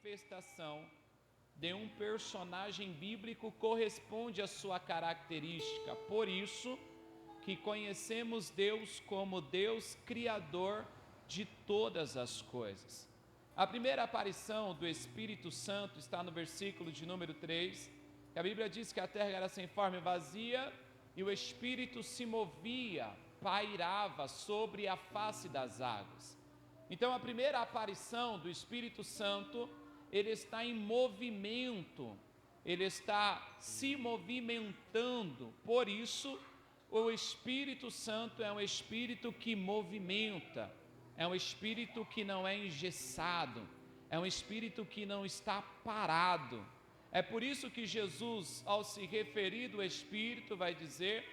manifestação de um personagem bíblico corresponde à sua característica. Por isso que conhecemos Deus como Deus criador de todas as coisas. A primeira aparição do Espírito Santo está no versículo de número 3, que a Bíblia diz que a terra era sem forma e vazia, e o Espírito se movia, pairava sobre a face das águas. Então a primeira aparição do Espírito Santo, ele está em movimento, ele está se movimentando. Por isso, o Espírito Santo é um Espírito que movimenta, é um Espírito que não é engessado, é um Espírito que não está parado. É por isso que Jesus, ao se referir do Espírito, vai dizer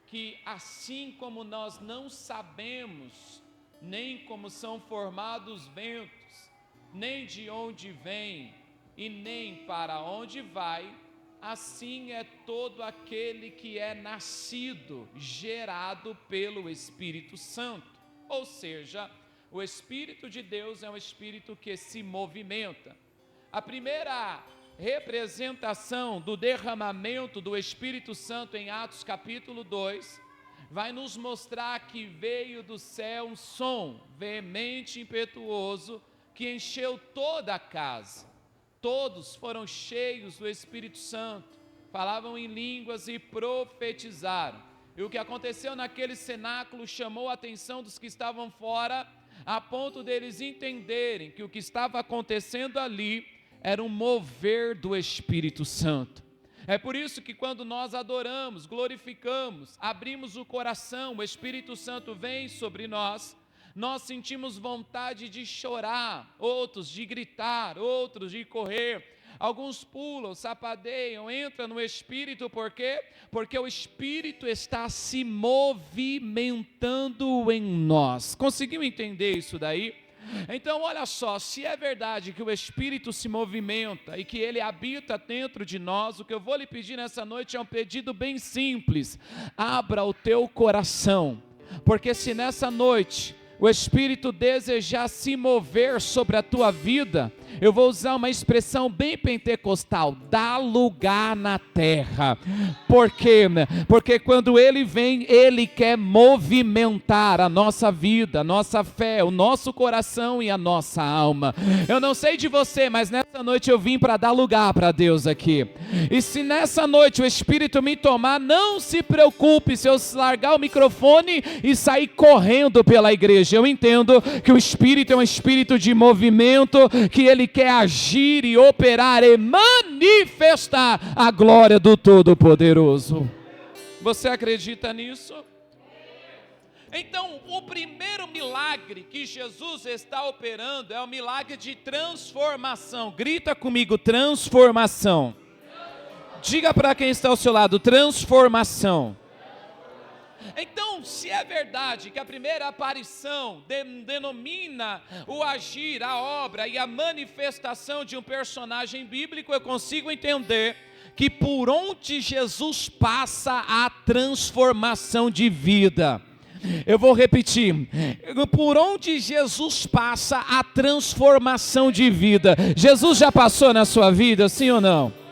que assim como nós não sabemos nem como são formados os ventos, nem de onde vem e nem para onde vai, assim é todo aquele que é nascido, gerado pelo Espírito Santo. Ou seja, o Espírito de Deus é um Espírito que se movimenta. A primeira representação do derramamento do Espírito Santo em Atos capítulo 2, vai nos mostrar que veio do céu um som veemente e impetuoso que encheu toda a casa. Todos foram cheios do Espírito Santo, falavam em línguas e profetizaram. E o que aconteceu naquele cenáculo chamou a atenção dos que estavam fora, a ponto deles entenderem que o que estava acontecendo ali era um mover do Espírito Santo. É por isso que quando nós adoramos, glorificamos, abrimos o coração, o Espírito Santo vem sobre nós, nós sentimos vontade de chorar, outros de gritar, outros de correr, alguns pulam, sapadeiam, entram no Espírito. Por quê? Porque o Espírito está se movimentando em nós. Conseguiu entender isso daí? Então olha só, se é verdade que o Espírito se movimenta e que Ele habita dentro de nós, o que eu vou lhe pedir nessa noite é um pedido bem simples: abra o teu coração, porque se nessa noite o Espírito desejar se mover sobre a tua vida, eu vou usar uma expressão bem pentecostal: dá lugar na terra. Por quê? Porque quando Ele vem, Ele quer movimentar a nossa vida, a nossa fé, o nosso coração e a nossa alma. Eu não sei de você, mas nessa noite eu vim para dar lugar para Deus aqui. E se nessa noite o Espírito me tomar, não se preocupe se eu largar o microfone e sair correndo pela igreja. Eu entendo que o Espírito é um Espírito de movimento, que Ele quer agir e operar e manifestar a glória do Todo-Poderoso. Você acredita nisso? Então, o primeiro milagre que Jesus está operando é o milagre de transformação. Grita comigo: transformação. Diga para quem está ao seu lado: transformação. Então, se é verdade que a primeira aparição denomina o agir, a obra e a manifestação de um personagem bíblico, eu consigo entender que por onde Jesus passa, há transformação de vida. Eu vou repetir: por onde Jesus passa, há transformação de vida. Jesus já passou na sua vida, sim ou não?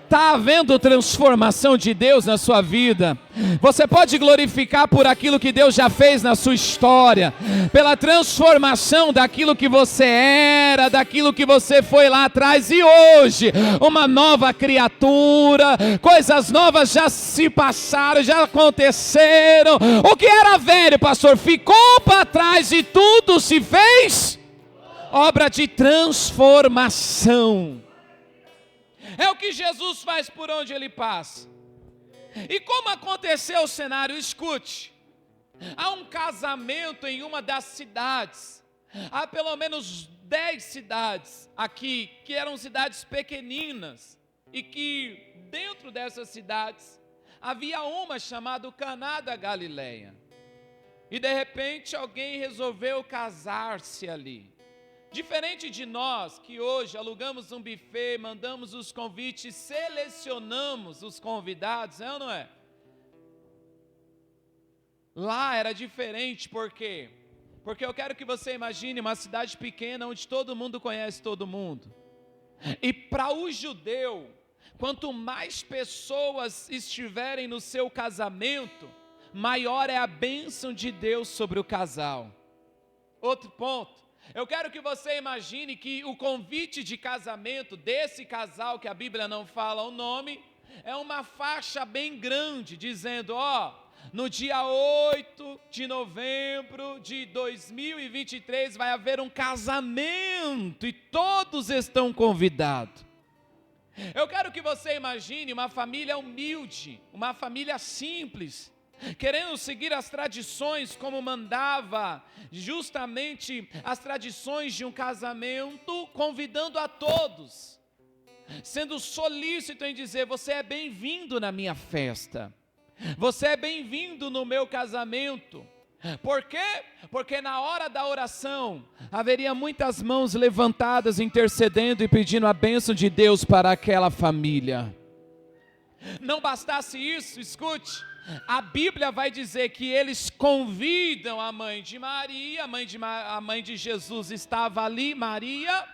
Está havendo transformação de Deus na sua vida. Você pode glorificar por aquilo que Deus já fez na sua história, pela transformação daquilo que você era, daquilo que você foi lá atrás, e hoje, uma nova criatura, coisas novas já se passaram, já aconteceram. O que era velho, pastor, ficou para trás e tudo se fez obra de transformação. É o que Jesus faz por onde Ele passa. E como aconteceu o cenário? Escute: há um casamento em uma das cidades. Há pelo menos 10 cidades aqui, que eram cidades pequeninas, e que dentro dessas cidades havia uma chamada Caná da Galileia. E de repente alguém resolveu casar-se ali. Diferente de nós, que hoje alugamos um buffet, mandamos os convites, selecionamos os convidados, é ou não é? Lá era diferente. Por quê? Porque eu quero que você imagine uma cidade pequena onde todo mundo conhece todo mundo. E para o judeu, quanto mais pessoas estiverem no seu casamento, maior é a bênção de Deus sobre o casal. Outro ponto, eu quero que você imagine que o convite de casamento desse casal, que a Bíblia não fala o nome, é uma faixa bem grande, dizendo, no dia 8 de novembro de 2023 vai haver um casamento e todos estão convidados. Eu quero que você imagine uma família humilde, uma família simples, querendo seguir as tradições como mandava justamente as tradições de um casamento, convidando a todos, sendo solícito em dizer, você é bem-vindo na minha festa, você é bem-vindo no meu casamento. Por quê? Porque na hora da oração, haveria muitas mãos levantadas, intercedendo e pedindo a bênção de Deus para aquela família. Não bastasse isso, escute, a Bíblia vai dizer que eles convidam a mãe de Maria, a mãe de Jesus estava ali, Maria,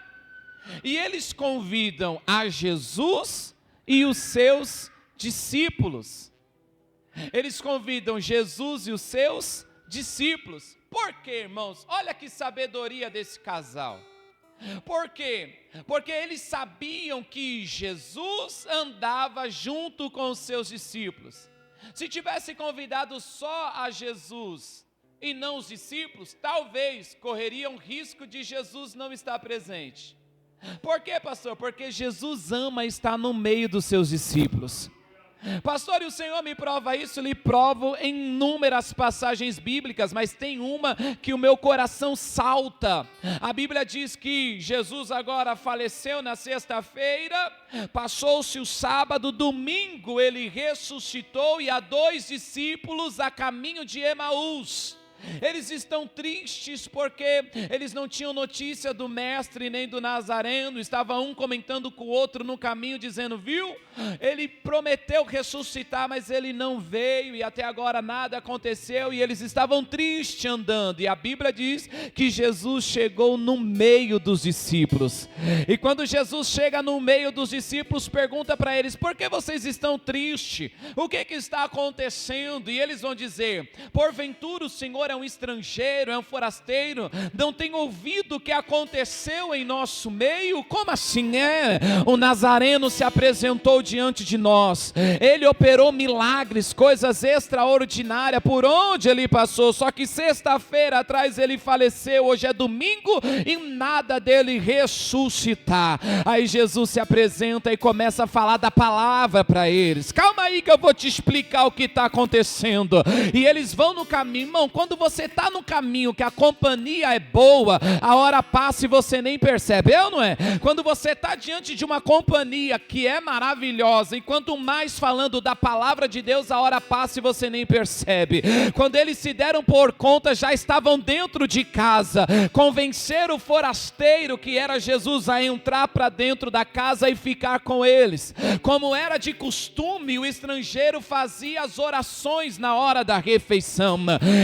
e eles convidam a Jesus e os seus discípulos. Eles convidam Jesus e os seus discípulos. Por quê, irmãos? Olha que sabedoria desse casal. Por quê? Porque eles sabiam que Jesus andava junto com os seus discípulos. Se tivesse convidado só a Jesus e não os discípulos, talvez correriam risco de Jesus não estar presente. Por quê, pastor? Porque Jesus ama estar no meio dos seus discípulos. Pastor, e o Senhor me prova isso? Lhe provo em inúmeras passagens bíblicas, mas tem uma que o meu coração salta. A Bíblia diz que Jesus agora faleceu na sexta-feira, passou-se o sábado, domingo ele ressuscitou e há 2 discípulos a caminho de Emaús. Eles estão tristes porque eles não tinham notícia do mestre nem do Nazareno, estava um comentando com o outro no caminho, dizendo, viu, ele prometeu ressuscitar, mas ele não veio e até agora nada aconteceu, e eles estavam tristes andando, e a Bíblia diz que Jesus chegou no meio dos discípulos, e quando Jesus chega no meio dos discípulos, pergunta para eles, por que vocês estão tristes? O que está acontecendo? E eles vão dizer, porventura o Senhor é um estrangeiro, é um forasteiro, não tem ouvido o que aconteceu em nosso meio? Como assim? O Nazareno se apresentou diante de nós, ele operou milagres, coisas extraordinárias por onde ele passou, só que sexta-feira atrás ele faleceu, hoje é domingo e nada dele ressuscitar. Aí Jesus se apresenta e começa a falar da palavra para eles. Calma aí que eu vou te explicar o que está acontecendo. E eles vão no caminho. Irmão, quando você está no caminho que a companhia é boa, a hora passa e você nem percebe, ou não é? Quando você está diante de uma companhia que é maravilhosa, e quanto mais falando da palavra de Deus, a hora passa e você nem percebe. Quando eles se deram por conta, já estavam dentro de casa, convenceram o forasteiro, que era Jesus, a entrar para dentro da casa e ficar com eles. Como era de costume, o estrangeiro fazia as orações na hora da refeição.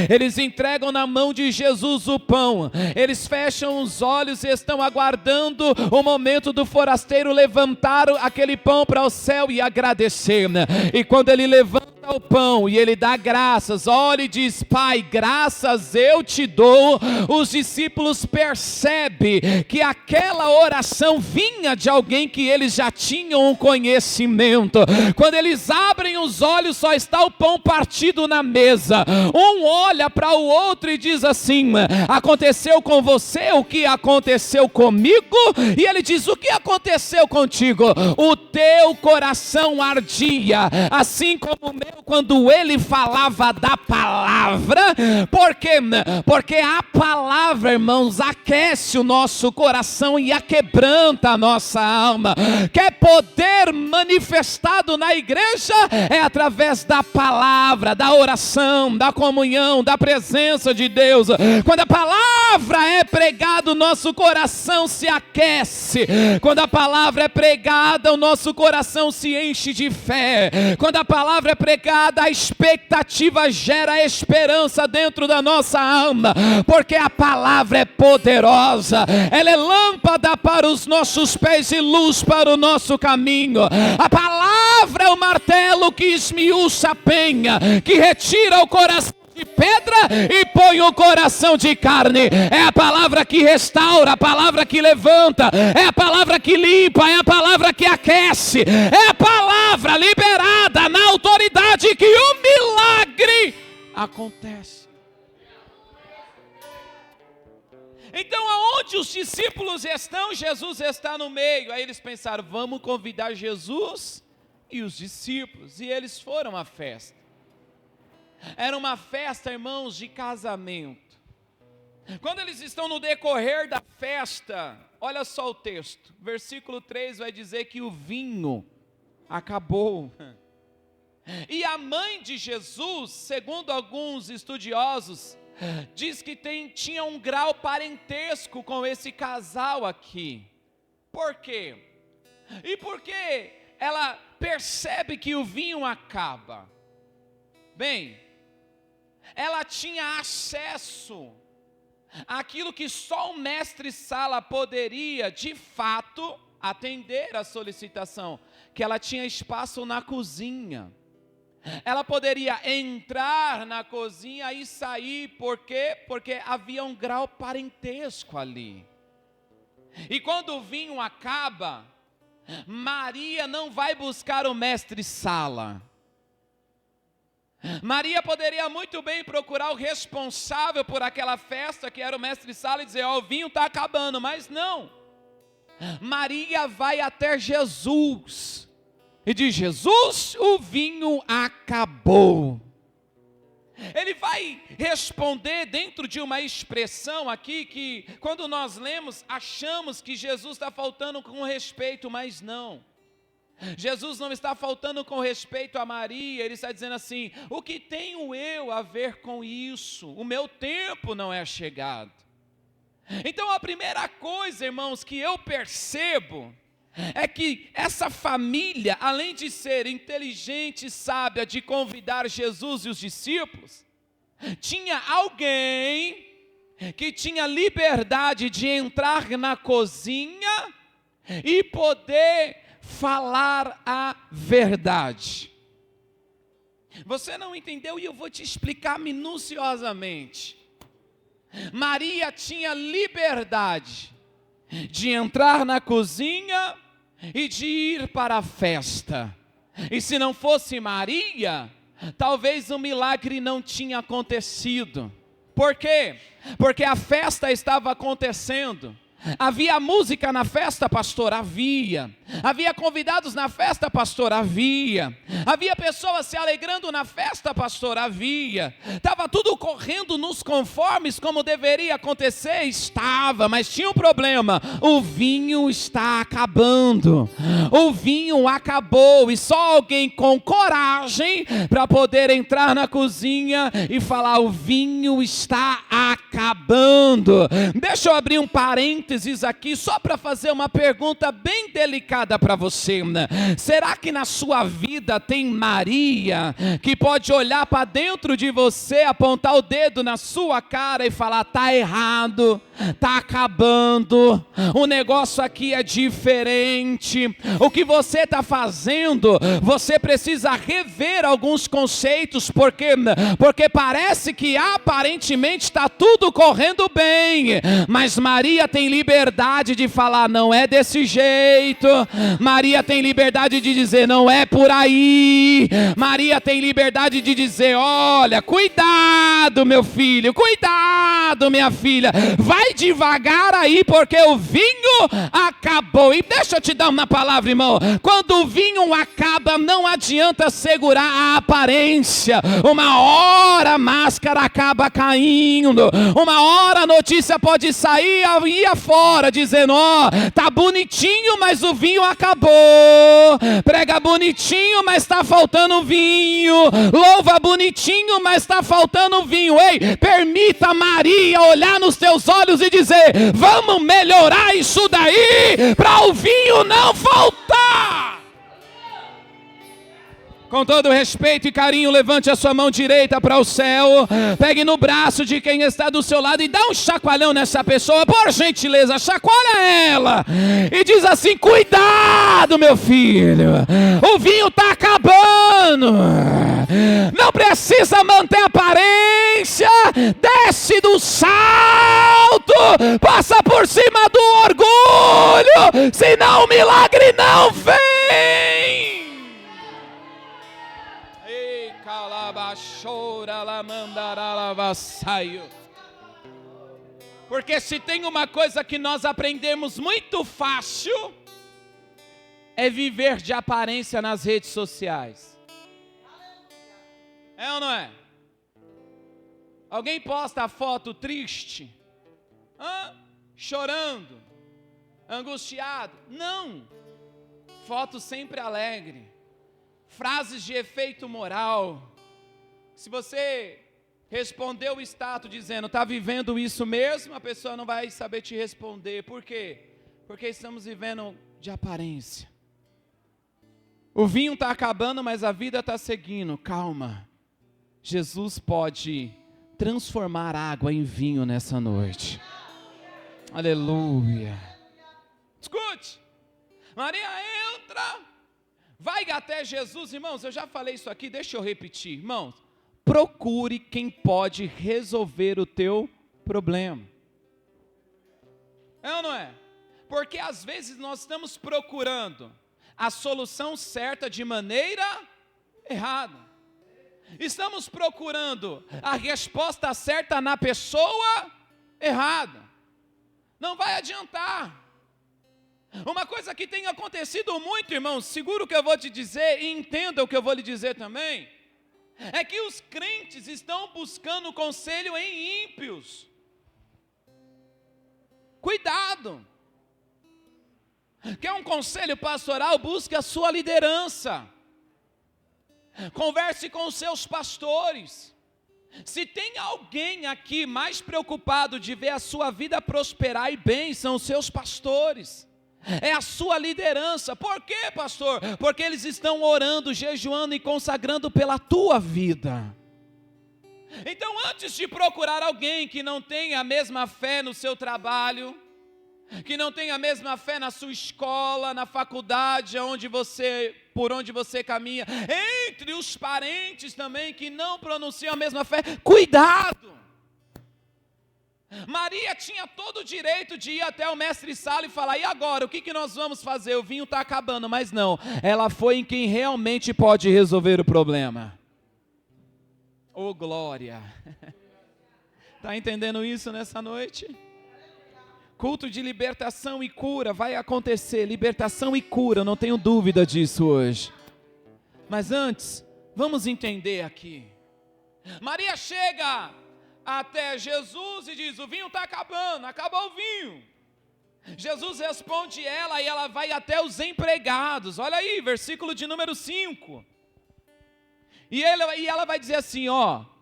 Eles entregam na mão de Jesus o pão, eles fecham os olhos e estão aguardando o momento do forasteiro levantar aquele pão para o céu e agradecer. E quando ele levanta o pão e ele dá graças, olha e diz, Pai, graças eu te dou, os discípulos percebem que aquela oração vinha de alguém que eles já tinham um conhecimento. Quando eles abrem os olhos, só está o pão partido na mesa, um olha para o outro e diz assim, aconteceu com você o que aconteceu comigo? E ele diz, o que aconteceu contigo? O teu coração ardia, assim como o meu, quando ele falava da palavra. Por quê? Porque a palavra, irmãos, aquece o nosso coração e aquebranta a nossa alma. Quer poder manifestado na igreja? É através da palavra, da oração, da comunhão, da presença de Deus. Quando a palavra é pregada, o nosso coração se aquece. Quando a palavra é pregada, o nosso coração se enche de fé. Quando a palavra é pregada, apegada à expectativa gera esperança dentro da nossa alma, porque a palavra é poderosa, ela é lâmpada para os nossos pés e luz para o nosso caminho. A palavra é o martelo que esmiuça a penha, que retira o coração de pedra e põe o coração de carne. É a palavra que restaura, a palavra que levanta, é a palavra que limpa, é a palavra que aquece, é a palavra liberada na autoridade que o milagre acontece. Então, aonde os discípulos estão, Jesus está no meio. Aí eles pensaram, vamos convidar Jesus e os discípulos. E eles foram à festa. Era uma festa, irmãos, de casamento. Quando eles estão no decorrer da festa, olha só o texto. Versículo 3 vai dizer que o vinho acabou. E a mãe de Jesus, segundo alguns estudiosos, diz que tinha um grau parentesco com esse casal aqui. Por quê? E por que ela percebe que o vinho acaba? Bem, ela tinha acesso àquilo que só o mestre-sala poderia, de fato, atender a solicitação, que ela tinha espaço na cozinha. Ela poderia entrar na cozinha e sair, por quê? Porque havia um grau parentesco ali. E quando o vinho acaba, Maria não vai buscar o mestre-sala. Maria poderia muito bem procurar o responsável por aquela festa, que era o mestre-sala, e dizer, ó, o vinho está acabando, mas não. Maria vai até Jesus e diz, Jesus, o vinho acabou. Ele vai responder dentro de uma expressão aqui que, quando nós lemos, achamos que Jesus está faltando com respeito, mas não. Jesus não está faltando com respeito a Maria, ele está dizendo assim, o que tenho eu a ver com isso? O meu tempo não é chegado. Então a primeira coisa, irmãos, que eu percebo, é que essa família, além de ser inteligente e sábia de convidar Jesus e os discípulos, tinha alguém que tinha liberdade de entrar na cozinha e poder falar a verdade. Você não entendeu e eu vou te explicar minuciosamente. Maria tinha liberdade de entrar na cozinha e de ir para a festa. E se não fosse Maria, talvez o milagre não tinha acontecido. Por quê? Porque a festa estava acontecendo. Havia música na festa, pastor? Havia. Havia convidados na festa, pastor? Havia. Havia pessoas se alegrando na festa, pastor? Havia. Estava tudo correndo nos conformes como deveria acontecer? Estava, mas tinha um problema. O vinho está acabando. O vinho acabou e só alguém com coragem para poder entrar na cozinha e falar, o vinho está acabando. Deixa eu abrir um parênteses aqui só para fazer uma pergunta bem delicada para você. Será que na sua vida tem Maria que pode olhar para dentro de você, apontar o dedo na sua cara e falar, tá errado, tá acabando, o negócio aqui é diferente, o que você está fazendo, você precisa rever alguns conceitos, porque parece que aparentemente está tudo correndo bem, mas Maria tem liberdade de falar, não é desse jeito. Maria tem liberdade de dizer, não é por aí. Maria tem liberdade de dizer, olha, cuidado meu filho, cuidado minha filha, vai devagar aí porque o vinho acabou. E deixa eu te dar uma palavra, irmão, quando o vinho acaba não adianta segurar a aparência. Uma hora a máscara acaba caindo, uma hora a notícia pode sair aí afora dizendo, ó, tá bonitinho, mas o vinho acabou. Prega bonitinho, mas está faltando vinho. Louva bonitinho, mas está faltando vinho. Ei, permita Maria olhar nos teus olhos e dizer, vamos melhorar isso daí para o vinho não faltar. Com todo respeito e carinho, levante a sua mão direita para o céu, pegue no braço de quem está do seu lado e dá um chacoalhão nessa pessoa, por gentileza, chacoalha ela e diz assim: cuidado, meu filho, o vinho está acabando, não precisa manter a aparência, desce do salto, passa por cima do orgulho, senão o milagre não vem. Porque se tem uma coisa que nós aprendemos muito fácil, é viver de aparência nas redes sociais. É ou não é? Alguém posta a foto triste, chorando, angustiado? Não. Foto sempre alegre. Frases de efeito moral. Se você respondeu o status dizendo, está vivendo isso mesmo, a pessoa não vai saber te responder. Por quê? Porque estamos vivendo de aparência. O vinho está acabando, mas a vida está seguindo. Calma. Jesus pode transformar água em vinho nessa noite. Aleluia. Escute. Maria entra, vai até Jesus. Irmãos, eu já falei isso aqui, deixa eu repetir. Irmãos, procure quem pode resolver o teu problema. É ou não é? Porque às vezes nós estamos procurando a solução certa de maneira errada. Estamos procurando a resposta certa na pessoa errada. Não vai adiantar. Uma coisa que tem acontecido muito, irmãos, segura o que eu vou te dizer e entenda o que eu vou lhe dizer também, é que os crentes estão buscando conselho em ímpios. Cuidado. Quer um conselho pastoral? Busque a sua liderança. Converse com os seus pastores. Se tem alguém aqui mais preocupado de ver a sua vida prosperar e bem, são os seus pastores. É a sua liderança. Por quê, pastor? Porque eles estão orando, jejuando e consagrando pela tua vida. Então, antes de procurar alguém que não tenha a mesma fé no seu trabalho, que não tenha a mesma fé na sua escola, na faculdade, por onde você caminha, entre os parentes também que não pronunciam a mesma fé, cuidado! Maria tinha todo o direito de ir até o mestre Sala e falar, e agora, o que nós vamos fazer? O vinho está acabando, mas não, ela foi em quem realmente pode resolver o problema. Oh, glória! Está entendendo isso nessa noite? Culto de libertação e cura vai acontecer, libertação e cura, eu não tenho dúvida disso hoje. Mas antes, vamos entender aqui. Maria chega até Jesus e diz, o vinho está acabando, acabou o vinho. Jesus responde ela e ela vai até os empregados, olha aí, versículo de número 5. E ela vai dizer assim,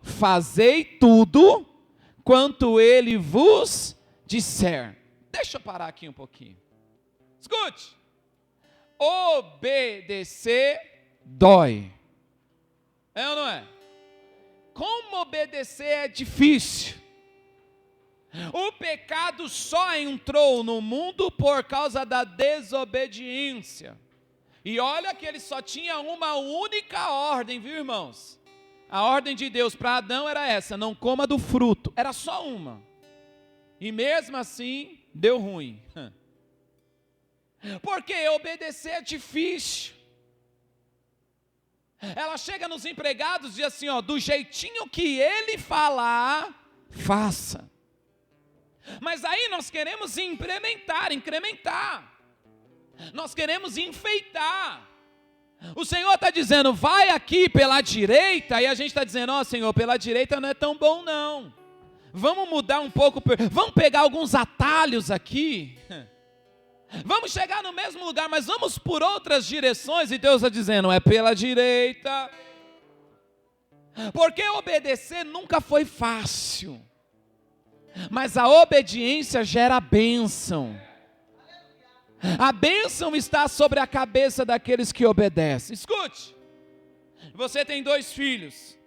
fazei tudo quanto ele vos disser. Deixa eu parar aqui um pouquinho. Escute. Obedecer dói. É ou não é? Como obedecer é difícil. O pecado só entrou no mundo por causa da desobediência. E olha que ele só tinha uma única ordem, viu, irmãos? A ordem de Deus para Adão era essa, não coma do fruto. Era só uma. E mesmo assim, deu ruim. Porque obedecer é difícil. Ela chega nos empregados e diz assim, do jeitinho que ele falar, faça. Mas aí nós queremos incrementar. Nós queremos enfeitar. O Senhor está dizendo, vai aqui pela direita, e a gente está dizendo, Senhor, pela direita não é tão bom não. Vamos mudar um pouco, vamos pegar alguns atalhos aqui. Vamos chegar no mesmo lugar, mas vamos por outras direções. E Deus está dizendo, é pela direita. Porque obedecer nunca foi fácil. Mas a obediência gera bênção. A bênção está sobre a cabeça daqueles que obedecem. Escute. Você tem 2 filhos.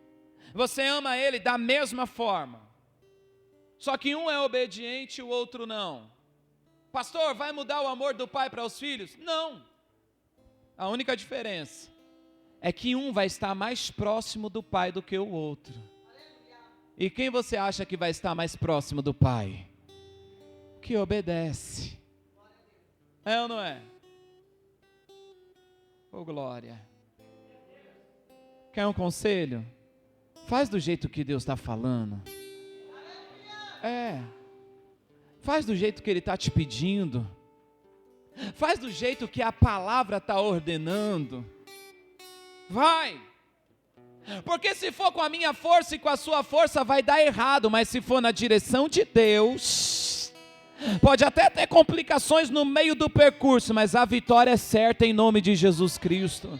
Você ama ele da mesma forma. Só que um é obediente e o outro não. Pastor, vai mudar o amor do pai para os filhos? Não. A única diferença é que um vai estar mais próximo do pai do que o outro. E quem você acha que vai estar mais próximo do pai? Que obedece. É ou não é? Oh, glória. Quer um conselho? Faz do jeito que Deus está falando. Faz do jeito que Ele está te pedindo. Faz do jeito que a palavra está ordenando. Vai. Porque se for com a minha força e com a sua força vai dar errado. Mas se for na direção de Deus, pode até ter complicações no meio do percurso, mas a vitória é certa em nome de Jesus Cristo.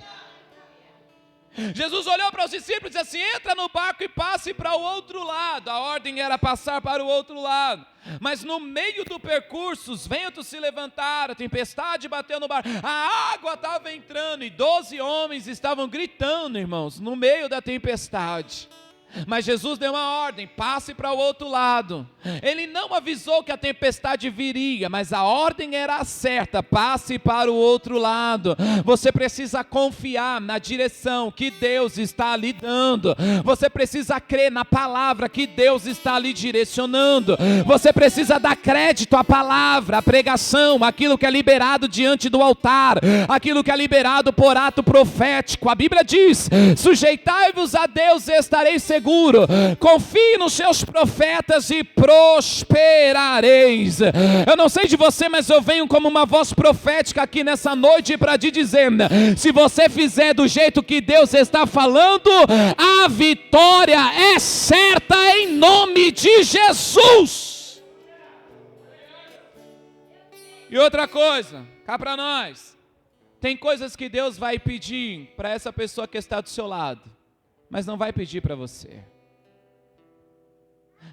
Jesus olhou para os discípulos e disse assim: entra no barco e passe para o outro lado. A ordem era passar para o outro lado. Mas no meio do percurso, os ventos se levantaram, a tempestade bateu no barco, a água estava entrando e 12 homens estavam gritando, irmãos, no meio da tempestade. Mas Jesus deu uma ordem: passe para o outro lado. Ele não avisou que a tempestade viria, mas a ordem era certa: passe para o outro lado. Você precisa confiar na direção que Deus está lhe dando. Você precisa crer na palavra que Deus está lhe direcionando. Você precisa dar crédito à palavra, à pregação, aquilo que é liberado diante do altar, aquilo que é liberado por ato profético. A Bíblia diz: sujeitai-vos a Deus e estareis seguros. Confie nos seus profetas e prosperareis. Eu não sei de você, mas eu venho como uma voz profética aqui nessa noite para te dizer: se você fizer do jeito que Deus está falando, a vitória é certa em nome de Jesus. E outra coisa, cá para nós, tem coisas que Deus vai pedir para essa pessoa que está do seu lado, mas não vai pedir para você.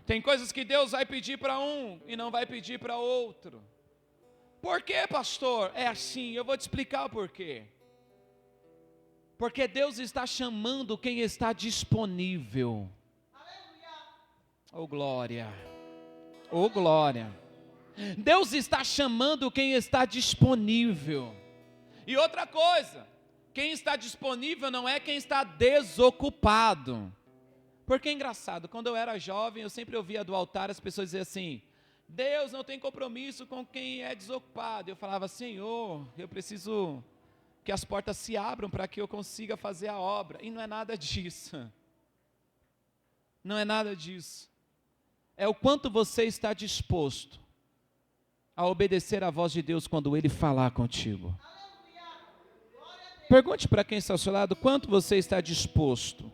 Tem coisas que Deus vai pedir para um e não vai pedir para outro. Por quê, pastor? É assim, eu vou te explicar o porquê. Porque Deus está chamando quem está disponível. Oh glória, oh glória. Deus está chamando quem está disponível. E outra coisa, quem está disponível não é quem está desocupado. Porque é engraçado, quando eu era jovem, eu sempre ouvia do altar as pessoas dizer assim: Deus não tem compromisso com quem é desocupado. Eu falava: Senhor, eu preciso que as portas se abram para que eu consiga fazer a obra. E não é nada disso. Não é nada disso. É o quanto você está disposto a obedecer à voz de Deus quando Ele falar contigo. Pergunte para quem está ao seu lado: quanto você está disposto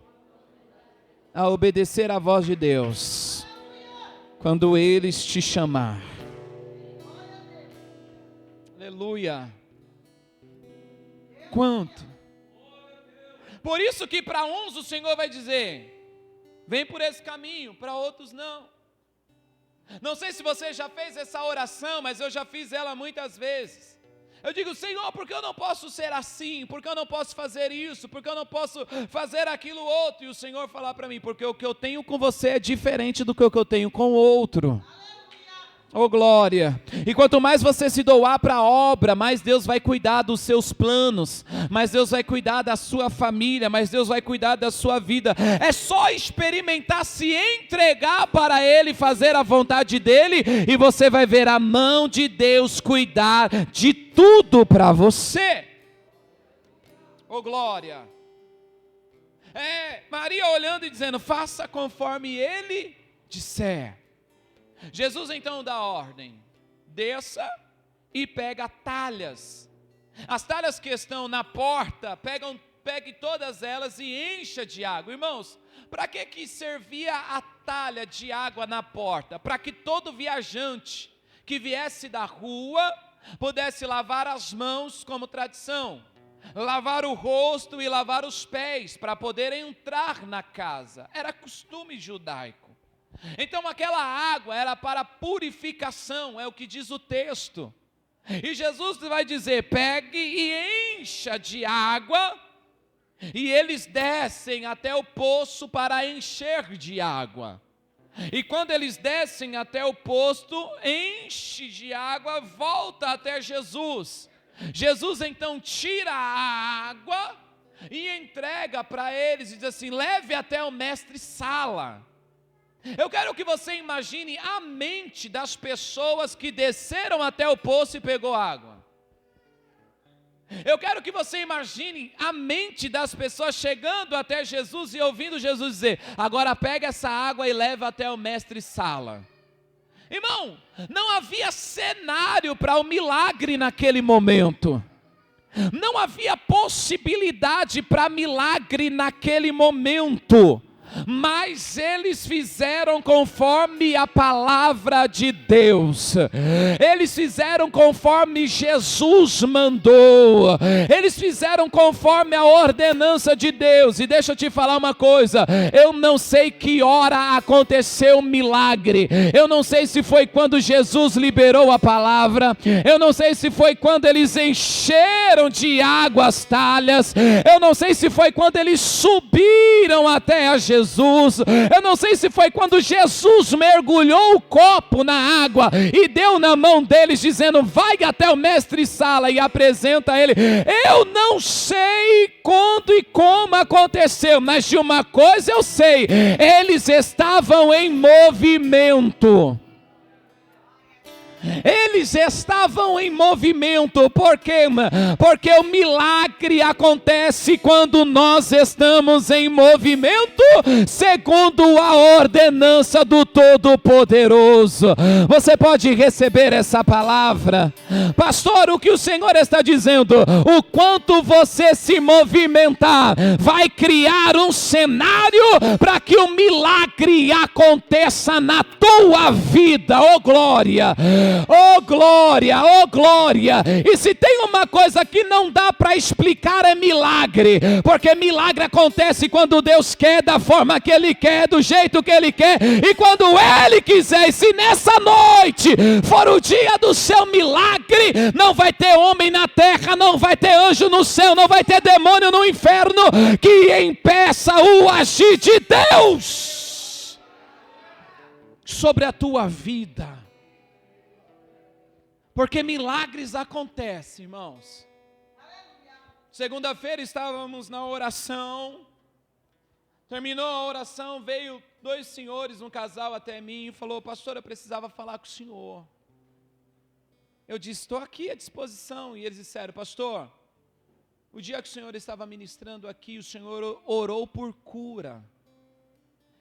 a obedecer à voz de Deus quando Ele te chamar? Aleluia. Quanto? Por isso que para uns o Senhor vai dizer: vem por esse caminho, para outros não. Não sei se você já fez essa oração, mas eu já fiz ela muitas vezes. Eu digo: Senhor, por que eu não posso ser assim? Por que eu não posso fazer isso? Por que eu não posso fazer aquilo outro? E o Senhor falar para mim: porque o que eu tenho com você é diferente do que o que eu tenho com o outro. Oh glória. E quanto mais você se doar para a obra, mais Deus vai cuidar dos seus planos, mais Deus vai cuidar da sua família, mais Deus vai cuidar da sua vida. É só experimentar se entregar para Ele, fazer a vontade dEle, e você vai ver a mão de Deus cuidar de tudo para você. Oh glória. Maria olhando e dizendo: faça conforme Ele disser. Jesus então dá ordem: desça e pega talhas. As talhas que estão na porta, pegue todas elas e encha de água. Irmãos, para que servia a talha de água na porta? Para que todo viajante que viesse da rua pudesse lavar as mãos como tradição, lavar o rosto e lavar os pés para poder entrar na casa. Era costume judaico. Então aquela água era para purificação, é o que diz o texto. E Jesus vai dizer: pegue e encha de água E eles descem até o poço para encher de água. E quando eles descem até o poço, enche de água, volta até Jesus. Jesus então tira a água e entrega para eles e diz assim: leve até o mestre Sala. Eu quero que você imagine a mente das pessoas que desceram até o poço e pegou água. Eu quero que você imagine a mente das pessoas chegando até Jesus e ouvindo Jesus dizer: agora pega essa água e leva até o mestre Sala. Irmão, não havia cenário para o milagre naquele momento. Não havia possibilidade para milagre naquele momento. Mas eles fizeram conforme a palavra de Deus. Eles fizeram conforme Jesus mandou. Eles fizeram conforme a ordenança de Deus. E deixa eu te falar uma coisa: eu não sei que hora aconteceu o milagre. Eu não sei se foi quando Jesus liberou a palavra. Eu não sei se foi quando eles encheram de água as talhas. Eu não sei se foi quando eles subiram até a Jesus. Eu não sei se foi quando Jesus mergulhou o copo na água e deu na mão deles dizendo: vai até o mestre Sala e apresenta a ele. Eu não sei quando e como aconteceu, mas de uma coisa eu sei: eles estavam em movimento. Eles estavam em movimento. Por quê? Porque o milagre acontece quando nós estamos em movimento, segundo a ordenança do Todo-Poderoso. Você pode receber essa palavra? Pastor, o que o Senhor está dizendo? O quanto você se movimentar vai criar um cenário para que o milagre aconteça na tua vida. Oh glória! Oh glória, oh glória. E se tem uma coisa que não dá para explicar é milagre, porque milagre acontece quando Deus quer, da forma que Ele quer, do jeito que Ele quer e quando Ele quiser. E se nessa noite for o dia do seu milagre, não vai ter homem na terra, não vai ter anjo no céu, não vai ter demônio no inferno que impeça o agir de Deus sobre a tua vida. Porque milagres acontecem, irmãos. Segunda-feira estávamos na oração. Terminou a oração, veio 2 senhores, um casal até mim e falou: pastor, eu precisava falar com o senhor. Eu disse: estou aqui à disposição. E eles disseram: pastor, o dia que o senhor estava ministrando aqui, o senhor orou por cura.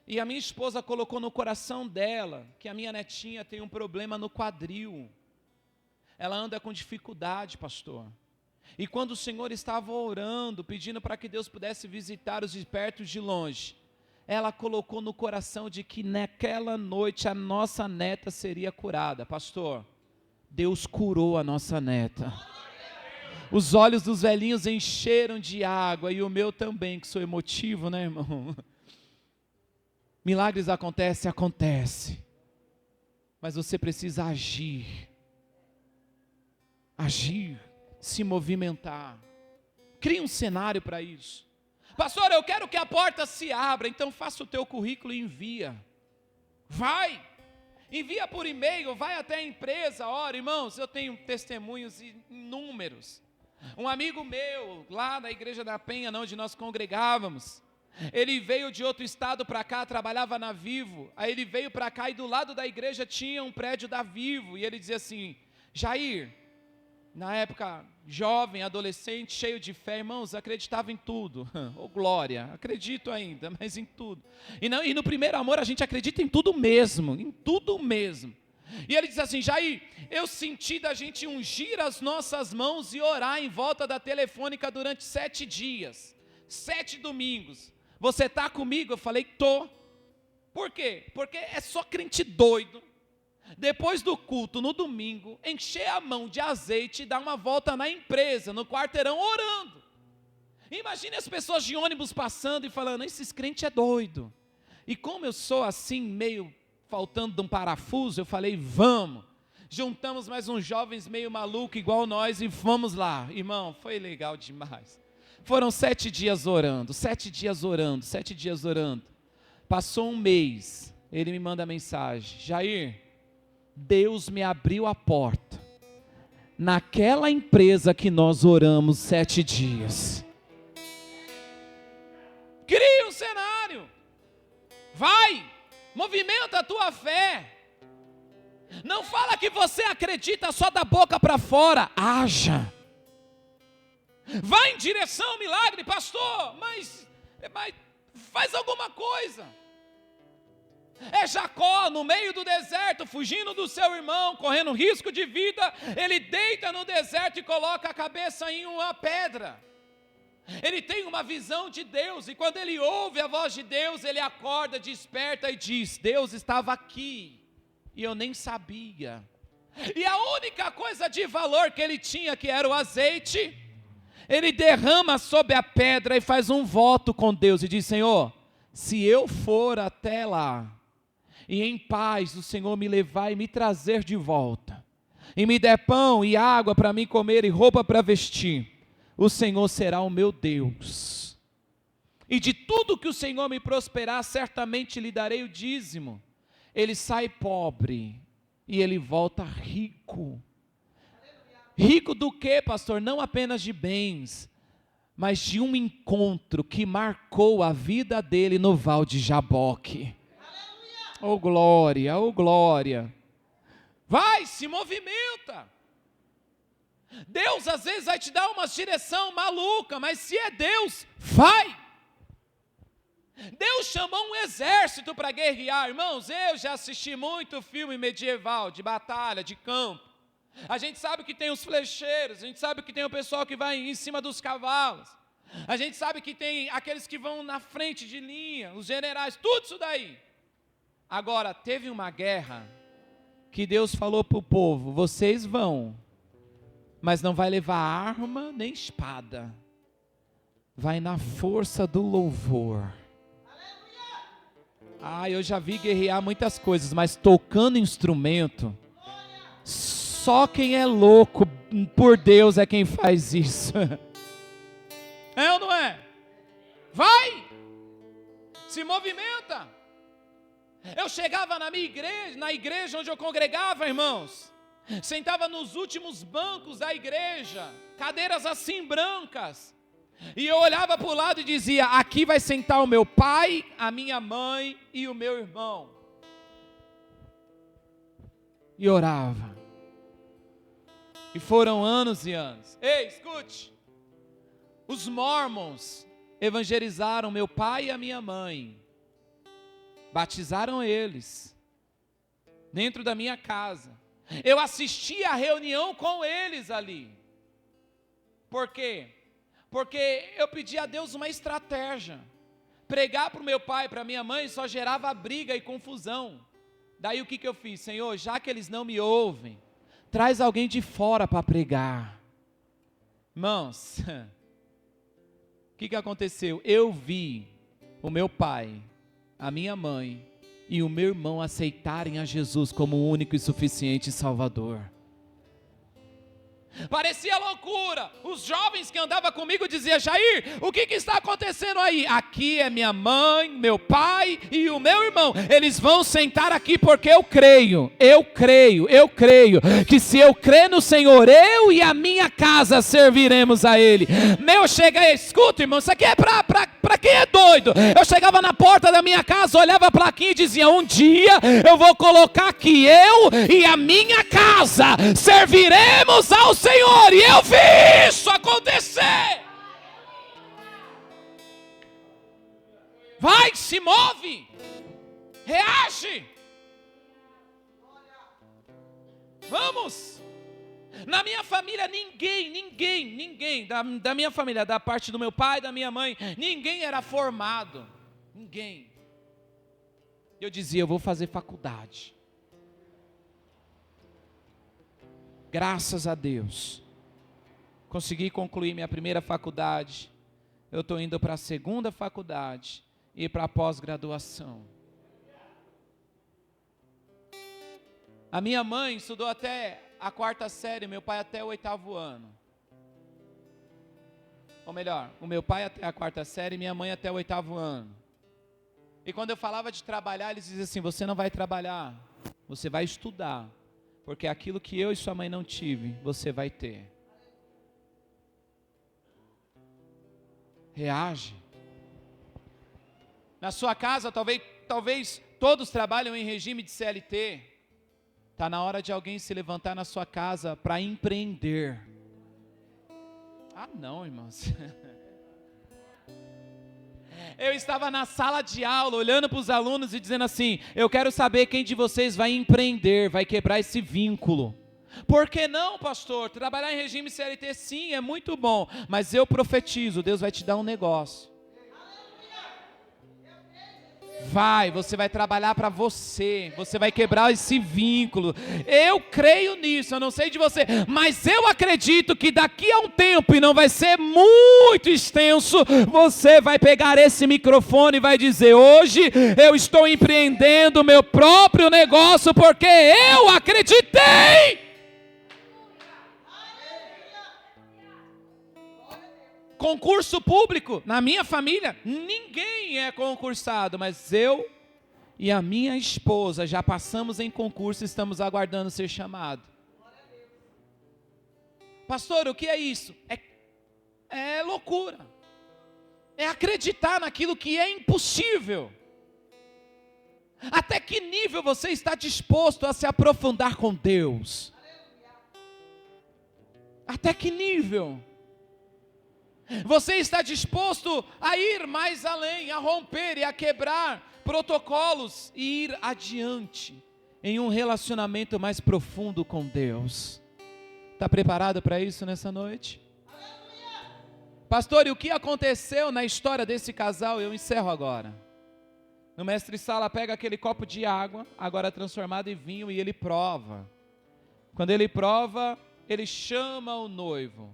E a minha esposa colocou no coração dela que a minha netinha tem um problema no quadril. Ela anda com dificuldade, pastor. E quando o Senhor estava orando, pedindo para que Deus pudesse visitar os de perto e de longe, ela colocou no coração de que naquela noite a nossa neta seria curada. Pastor, Deus curou a nossa neta. Os olhos dos velhinhos encheram de água, e o meu também, que sou emotivo, né, irmão? Milagres acontece. Mas você precisa agir, se movimentar. Crie um cenário para isso. Pastor, eu quero que a porta se abra. Então faça o teu currículo e envia. Envia por e-mail, vai até a empresa. Ora, irmãos, eu tenho testemunhos inúmeros. Um amigo meu, lá na igreja da Penha, onde nós congregávamos, ele veio de outro estado para cá, trabalhava na Vivo. Aí ele veio para cá e do lado da igreja tinha um prédio da Vivo. E ele dizia assim: Jair, na época, jovem, adolescente, cheio de fé, irmãos, acreditava em tudo. Oh glória, acredito ainda, mas em tudo. E no primeiro amor a gente acredita em tudo mesmo, E ele diz assim: Jair, eu senti da gente ungir as nossas mãos e orar em volta da telefônica durante 7 dias, 7 domingos. Você está comigo? Eu falei: tô. Por quê? Porque é só crente doido. Depois do culto, no domingo, encher a mão de azeite e dar uma volta na empresa, no quarteirão, orando. Imagine as pessoas de ônibus passando e falando: esses crentes é doido. E como eu sou assim, meio faltando de um parafuso, eu falei: vamos. Juntamos mais uns jovens meio malucos igual nós e vamos lá. Irmão, foi legal demais. Foram 7 dias orando, 7 dias orando, 7 dias orando. Passou um mês, ele me manda mensagem: Jair, Deus me abriu a porta, naquela empresa que nós oramos 7 dias. Cria um cenário, vai, movimenta a tua fé. Não fala que você acredita só da boca para fora, haja. Vai em direção ao milagre, pastor, mas faz alguma coisa. É Jacó no meio do deserto, fugindo do seu irmão, correndo risco de vida. Ele deita no deserto e coloca a cabeça em uma pedra. Ele tem uma visão de Deus, e quando ele ouve a voz de Deus, ele acorda, desperta e diz: Deus estava aqui e eu nem sabia. E a única coisa de valor que ele tinha, que era o azeite, ele derrama sobre a pedra e faz um voto com Deus e diz: Senhor, se eu for até lá e em paz o Senhor me levar e me trazer de volta, e me der pão e água para mim comer e roupa para vestir, o Senhor será o meu Deus. E de tudo que o Senhor me prosperar, certamente lhe darei o dízimo. Ele sai pobre e ele volta rico. Rico do quê, pastor? Não apenas de bens, mas de um encontro que marcou a vida dele no Val de Jaboque. Oh glória, oh glória. Vai, se movimenta. Deus às vezes vai te dar uma direção maluca, mas se é Deus, vai. Deus chamou um exército para guerrear. Irmãos, eu já assisti muito filme medieval, de batalha, de campo. A gente sabe que tem os flecheiros, a gente sabe que tem o pessoal que vai em cima dos cavalos, a gente sabe que tem aqueles que vão na frente de linha, os generais, tudo isso daí. Agora, teve uma guerra que Deus falou para o povo: vocês vão, mas não vai levar arma nem espada, vai na força do louvor. Eu já vi guerrear muitas coisas, mas tocando instrumento, só quem é louco por Deus é quem faz isso. É ou não é? Vai! Se movimenta! Eu chegava na minha igreja, na igreja onde eu congregava, irmãos, sentava nos últimos bancos da igreja, cadeiras assim brancas, e eu olhava para o lado e dizia: aqui vai sentar o meu pai, a minha mãe e o meu irmão. E orava. E foram anos e anos. Ei, escute. Os mormons evangelizaram meu pai e a minha mãe. Batizaram eles. Dentro da minha casa. Eu assisti a reunião com eles ali. Por quê? Porque eu pedi a Deus uma estratégia. Pregar para o meu pai e para a minha mãe só gerava briga e confusão. Daí o que eu fiz? Senhor, já que eles não me ouvem, traz alguém de fora para pregar. Irmãos, o que aconteceu? Eu vi o meu pai, a minha mãe e o meu irmão aceitarem a Jesus como o único e suficiente Salvador. Parecia loucura. Os jovens que andavam comigo diziam: Jair, o que está acontecendo aí? Aqui é minha mãe, meu pai e o meu irmão. Eles vão sentar aqui porque eu creio, que se eu crer no Senhor, eu e a minha casa serviremos a Ele. Escuta, irmão, isso aqui é para quem é doido. Eu chegava na porta da minha casa, olhava a plaquinha e dizia: um dia eu vou colocar que eu e a minha casa serviremos ao Senhor, e eu vi isso acontecer. Vai, se move, reage. Vamos. Na minha família ninguém da minha família, da parte do meu pai, da minha mãe, ninguém era formado, ninguém. Eu dizia: eu vou fazer faculdade. Graças a Deus, consegui concluir minha primeira faculdade. Eu estou indo para a segunda faculdade e para a pós-graduação. A minha mãe estudou até a 4ª série, meu pai até o 8º ano. Ou melhor, o meu pai até a 4ª série e minha mãe até o 8º ano. E quando eu falava de trabalhar, eles diziam assim: você não vai trabalhar, você vai estudar. Porque aquilo que eu e sua mãe não tive, você vai ter. Reage. Na sua casa, talvez todos trabalham em regime de CLT. Está na hora de alguém se levantar na sua casa para empreender. Ah, não, irmãos. Eu estava na sala de aula, olhando para os alunos e dizendo assim: eu quero saber quem de vocês vai empreender, vai quebrar esse vínculo. Por que não, pastor? Trabalhar em regime CLT, sim, é muito bom. Mas eu profetizo, Deus vai te dar um negócio. Você vai trabalhar para você vai quebrar esse vínculo. Eu creio nisso, eu não sei de você, mas eu acredito que daqui a um tempo, e não vai ser muito extenso, você vai pegar esse microfone e vai dizer: hoje eu estou empreendendo o meu próprio negócio, porque eu acreditei. Concurso público, na minha família, ninguém é concursado, mas eu e a minha esposa já passamos em concurso e estamos aguardando ser chamado. Pastor, o que é isso? É loucura. É acreditar naquilo que é impossível. Até que nível você está disposto a se aprofundar com Deus? Até que nível? Você está disposto a ir mais além, a romper e a quebrar protocolos e ir adiante em um relacionamento mais profundo com Deus? Está preparado para isso nessa noite? Pastor, e o que aconteceu na história desse casal? Eu encerro agora. O mestre Sala pega aquele copo de água, agora transformado em vinho, e ele prova. Quando ele prova, ele chama o noivo.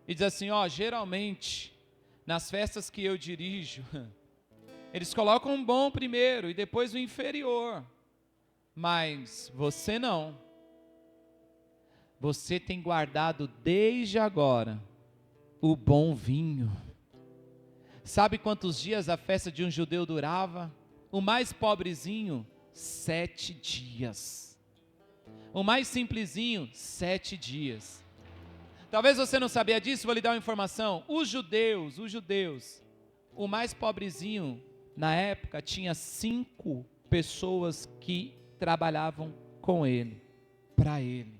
E diz assim: geralmente, nas festas que eu dirijo, eles colocam um bom primeiro e depois o inferior. Mas você não. Você tem guardado desde agora o bom vinho. Sabe quantos dias a festa de um judeu durava? O mais pobrezinho, 7 dias. O mais simplesinho, 7 dias. Talvez você não sabia disso, vou lhe dar uma informação. Os judeus, o mais pobrezinho, na época, tinha 5 pessoas que trabalhavam com ele, para ele.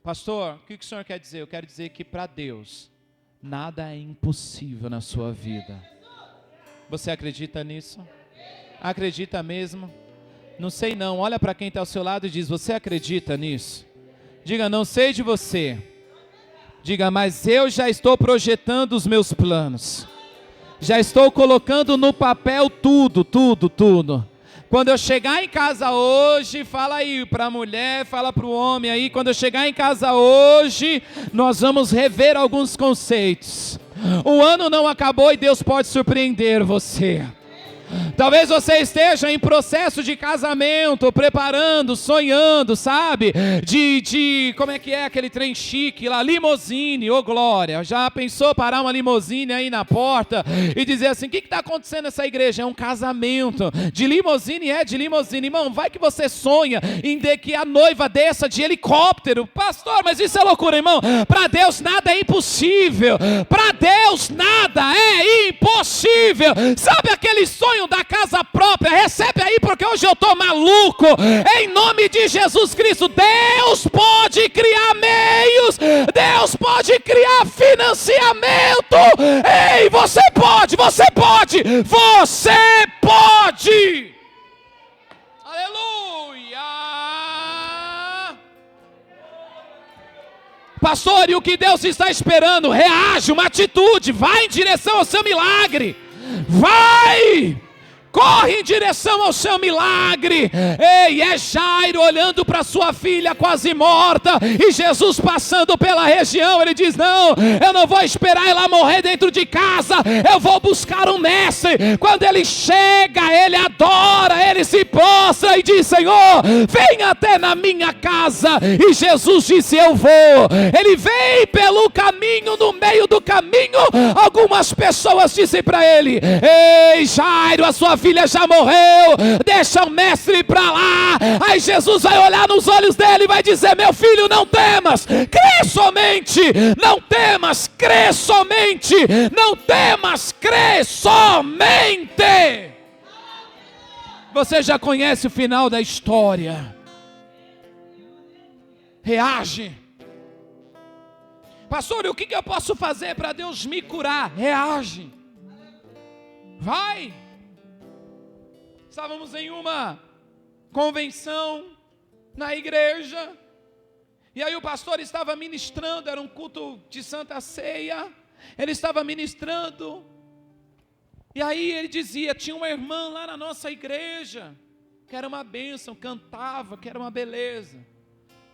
Pastor, o que o senhor quer dizer? Eu quero dizer que para Deus, nada é impossível na sua vida. Você acredita nisso? Acredita mesmo? Não sei não, olha para quem está ao seu lado e diz: você acredita nisso? Diga: não sei de você. Diga: mas eu já estou projetando os meus planos. Já estou colocando no papel tudo. Quando eu chegar em casa hoje, fala aí para a mulher, fala para o homem aí. Quando eu chegar em casa hoje, nós vamos rever alguns conceitos. O ano não acabou e Deus pode surpreender você. Talvez você esteja em processo de casamento, preparando, sonhando, sabe? Como é que é aquele trem chique lá? Limousine, ô glória. Já pensou parar uma limousine aí na porta e dizer assim: o que está acontecendo nessa igreja? É um casamento. De limousine. Irmão, vai que você sonha em que a noiva desça de helicóptero. Pastor, mas isso é loucura, irmão. Para Deus nada é impossível. Para Deus nada é impossível. Sabe aquele sonho da casa própria? Recebe aí, porque hoje eu estou maluco. Em nome de Jesus Cristo, Deus pode criar meios, Deus pode criar financiamento. Ei, você pode. Aleluia. Pastor, e o que Deus está esperando? Reage, uma atitude, vai em direção ao seu milagre. Vai! corre em direção ao seu milagre. Ei, é Jairo olhando para sua filha quase morta, e Jesus passando pela região, ele diz: não, eu não vou esperar ela morrer dentro de casa, eu vou buscar um mestre. Quando ele chega, ele adora, ele se prostra e diz: Senhor, vem até na minha casa. E Jesus disse: eu vou. Ele vem pelo caminho, no meio do caminho, algumas pessoas dizem para ele: ei, Jairo, a sua filha já morreu, deixa o mestre ir para lá. Aí Jesus vai olhar nos olhos dele e vai dizer: meu filho, não temas, crê somente, não temas, crê somente, não temas, crê somente. Você já conhece o final da história. Reage. Pastor, o que eu posso fazer para Deus me curar? Reage. Vai. Estávamos em uma convenção na igreja, e aí o pastor estava ministrando, era um culto de Santa Ceia, ele estava ministrando, e aí ele dizia: tinha uma irmã lá na nossa igreja, que era uma bênção, cantava, que era uma beleza.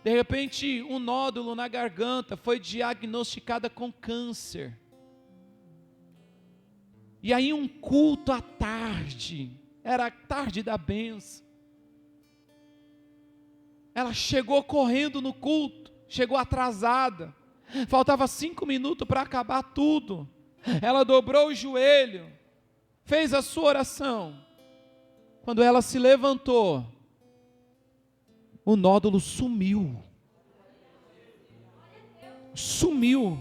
De repente, um nódulo na garganta, foi diagnosticada com câncer. E aí um culto à tarde, era a tarde da bênção. Ela chegou correndo no culto, chegou atrasada. Faltava 5 minutos para acabar tudo. Ela dobrou o joelho, fez a sua oração. Quando ela se levantou, o nódulo sumiu. Sumiu.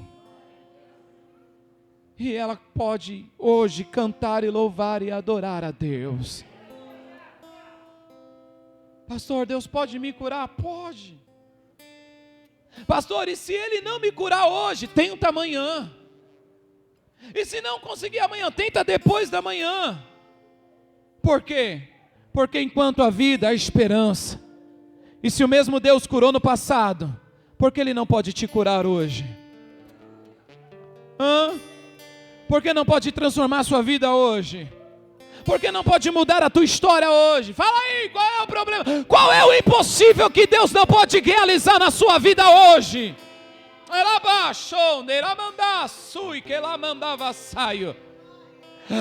E ela pode hoje cantar e louvar e adorar a Deus. Pastor, Deus pode me curar? Pode. Pastor, e se Ele não me curar hoje? Tenta amanhã. E se não conseguir amanhã, tenta depois da manhã. Por quê? Porque enquanto a vida, há esperança. E se o mesmo Deus curou no passado, por que Ele não pode te curar hoje? Por que não pode transformar a sua vida hoje? Por que não pode mudar a tua história hoje? Fala aí, qual é o problema? Qual é o impossível que Deus não pode realizar na sua vida hoje?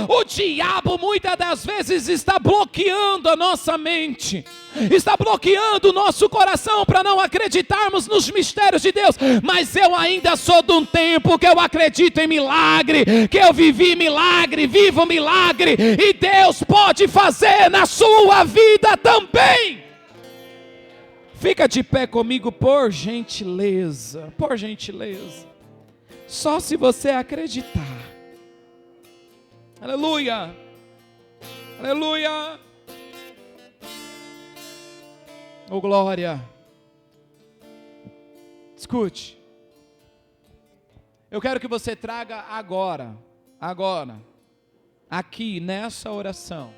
O diabo muitas das vezes está bloqueando a nossa mente, está bloqueando o nosso coração para não acreditarmos nos mistérios de Deus. Mas eu ainda sou de um tempo que eu acredito em milagre, que eu vivi milagre, vivo milagre, e Deus pode fazer na sua vida também. Fica de pé comigo, por gentileza, por gentileza. Só se você acreditar. Aleluia, aleluia, oh glória. Escute, eu quero que você traga agora, aqui nessa oração,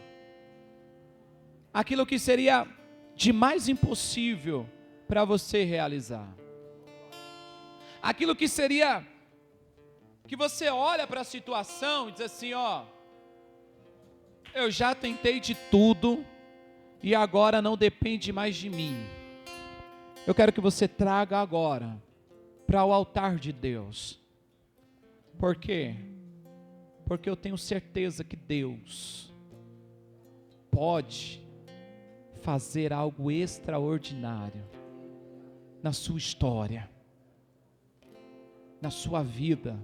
aquilo que seria de mais impossível para você realizar, aquilo que seria, que você olha para a situação e diz assim: ó, eu já tentei de tudo e agora não depende mais de mim. Eu quero que você traga agora para o altar de Deus. Por quê? Porque eu tenho certeza que Deus pode fazer algo extraordinário na sua história, na sua vida.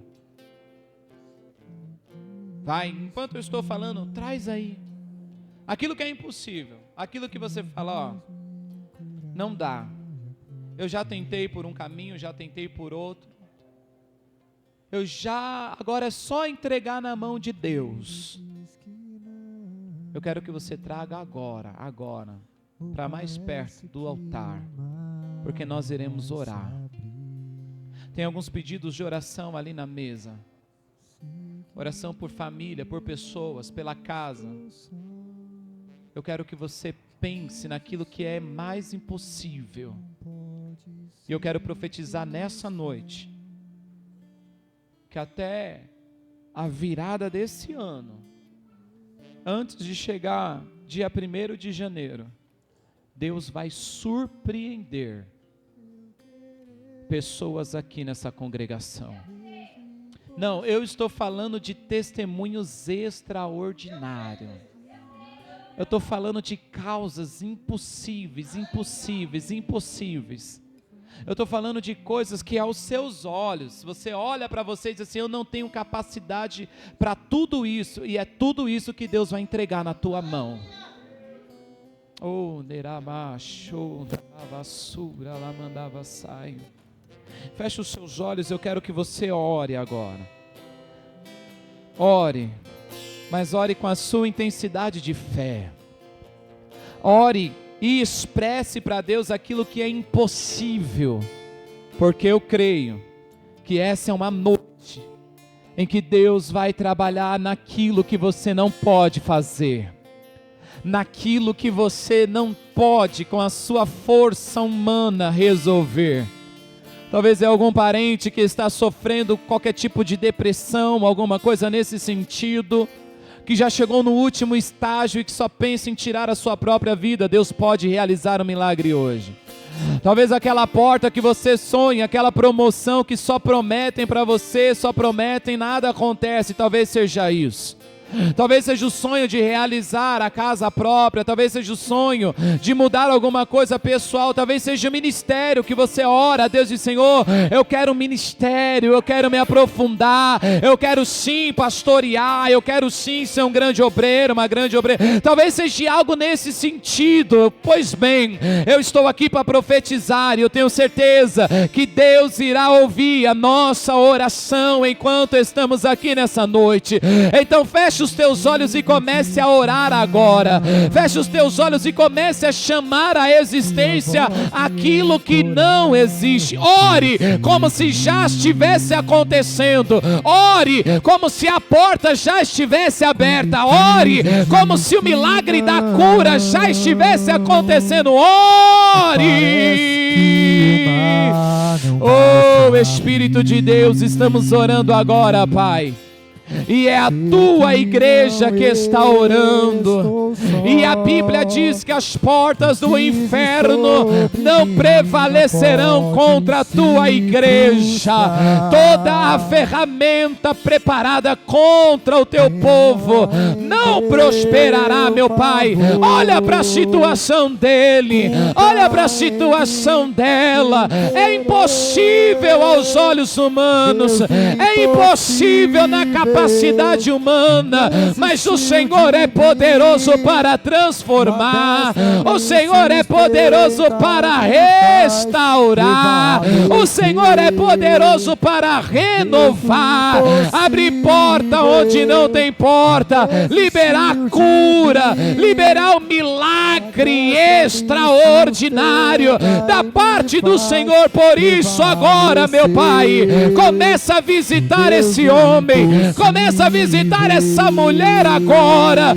Vai, enquanto eu estou falando, traz aí aquilo que é impossível, aquilo que você fala: ó, não dá, eu já tentei por um caminho, já tentei por outro, agora é só entregar na mão de Deus. Eu quero que você traga agora, para mais perto do altar, porque nós iremos orar. Tem alguns pedidos de oração ali na mesa. Oração por família, por pessoas, pela casa. Eu quero que você pense naquilo que é mais impossível. E eu quero profetizar nessa noite, que até a virada desse ano, antes de chegar dia 1º de janeiro, Deus vai surpreender pessoas aqui nessa congregação. Não, eu estou falando de testemunhos extraordinários. Eu estou falando de causas impossíveis. Eu estou falando de coisas que aos seus olhos, você olha para você e diz assim, eu não tenho capacidade para tudo isso, e é tudo isso que Deus vai entregar na tua mão. Oh, neramacho, vassoura, lá mandava saio. Feche os seus olhos, eu quero que você ore agora. Ore, mas ore com a sua intensidade de fé. Ore e expresse para Deus aquilo que é impossível, porque eu creio que essa é uma noite em que Deus vai trabalhar naquilo que você não pode fazer, naquilo que você não pode com a sua força humana resolver. Talvez é algum parente que está sofrendo qualquer tipo de depressão, alguma coisa nesse sentido, que já chegou no último estágio e que só pensa em tirar a sua própria vida. Deus pode realizar um milagre hoje. Talvez aquela porta que você sonha, aquela promoção que só prometem para você, só prometem, nada acontece, talvez seja isso. Talvez seja o sonho de realizar a casa própria, talvez seja o sonho de mudar alguma coisa pessoal, talvez seja o ministério que você ora a Deus e diz, Senhor, eu quero um ministério, eu quero me aprofundar, eu quero sim pastorear, eu quero sim ser um grande obreiro, uma grande obreira. Talvez seja algo nesse sentido. Pois bem, eu estou aqui para profetizar e eu tenho certeza que Deus irá ouvir a nossa oração enquanto estamos aqui nessa noite. Então feche os teus olhos e comece a orar agora. Feche os teus olhos e comece a chamar à existência aquilo que não existe. Ore como se já estivesse acontecendo. Ore como se a porta já estivesse aberta. Ore como se o milagre da cura já estivesse acontecendo. Ore! Oh, Espírito de Deus, estamos orando agora, Pai. E é a tua igreja que está orando, e a Bíblia diz que as portas do inferno não prevalecerão contra a tua igreja. Toda a ferramenta preparada contra o teu povo não prosperará, meu Pai. Olha para a situação dele, olha para a situação dela. É impossível aos olhos humanos, é impossível na capacidade humana, mas o Senhor é poderoso para transformar, o Senhor é poderoso para restaurar, o Senhor é poderoso para renovar, abrir porta onde não tem porta, liberar cura, liberar um milagre extraordinário da parte do Senhor. Por isso agora, meu Pai, começa a visitar esse homem, começa a visitar essa mulher agora.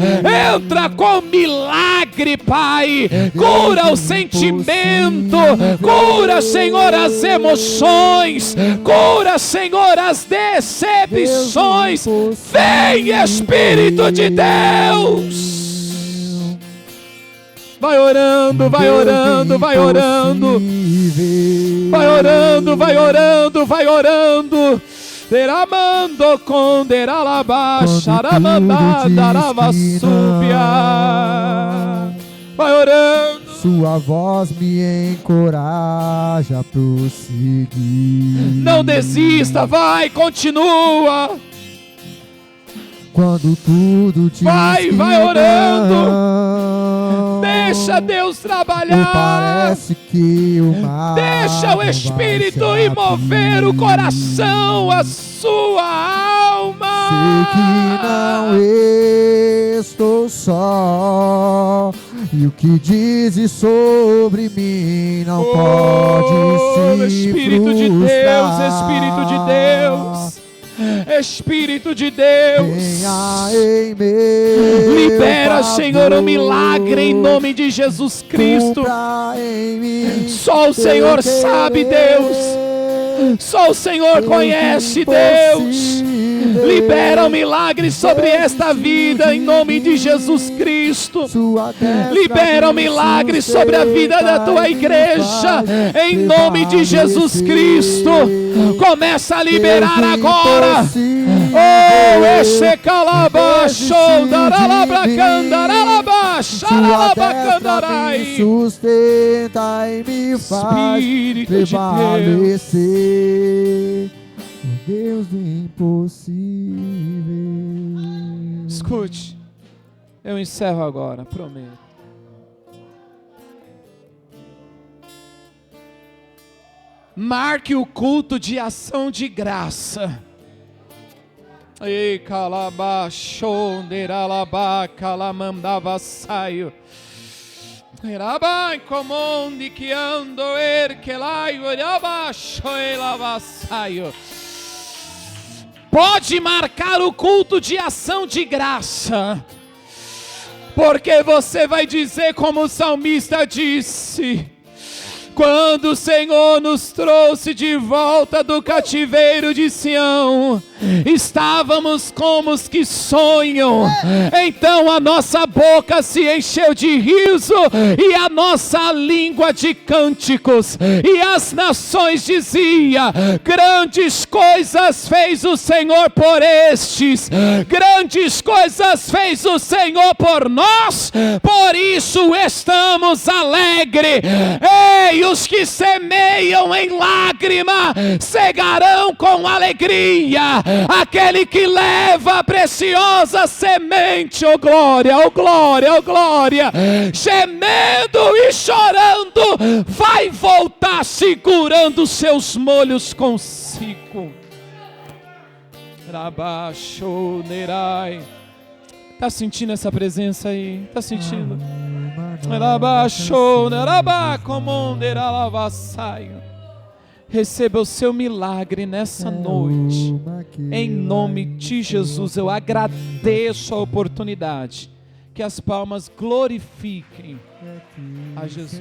Entra com milagre, Pai. Cura o sentimento. Cura, Senhor, as emoções. Cura, Senhor, as decepções. Vem, Espírito de Deus. Vai orando, vai orando, vai orando. Vai orando, vai orando, vai orando. Deramando com deralabaixa, vai orando. Sua voz me encoraja a prosseguir. Não desista, vai, continua. Quando tudo te vai orando. Deixa Deus trabalhar. Parece que o mar deixa o Espírito ir mover o coração, a sua alma. Sei que não estou só, e o que dizes sobre mim não pode se Espírito de Deus, Espírito de Deus. Espírito de Deus, libera, Senhor, um milagre em nome de Jesus Cristo. Só o Senhor sabe, Deus. Só o Senhor conhece, Deus. Libera um milagre sobre esta vida, em nome de Jesus Cristo. Libera um milagre sobre a vida da tua igreja, em nome de Jesus Cristo. Começa a liberar agora. Oh, esse calabaço, me sustenta e me faz prevalecer, o Deus do impossível. Escute, eu encerro agora, prometo. Marque o culto de ação de graça. Ei, calabachon, deralabá, calamandava saio. Erabai comondi que ando que laio, erabaixo e lavassaio. Pode marcar o culto de ação de graça, porque você vai dizer como o salmista disse: quando o Senhor nos trouxe de volta do cativeiro de Sião, estávamos como os que sonham. Então a nossa boca se encheu de riso e a nossa língua de cânticos. E as nações diziam: grandes coisas fez o Senhor por estes, grandes coisas fez o Senhor por nós, por isso estamos alegres. Ei, os que semeiam em lágrima cegarão com alegria. Aquele que leva a preciosa semente, oh glória, oh glória, oh glória, gemendo e chorando, vai voltar segurando seus molhos consigo. Rabaxo, Nerai. Tá sentindo essa presença aí? Tá sentindo? Receba o seu milagre nessa noite. Em nome de Jesus, eu agradeço a oportunidade. Que as palmas glorifiquem a Jesus.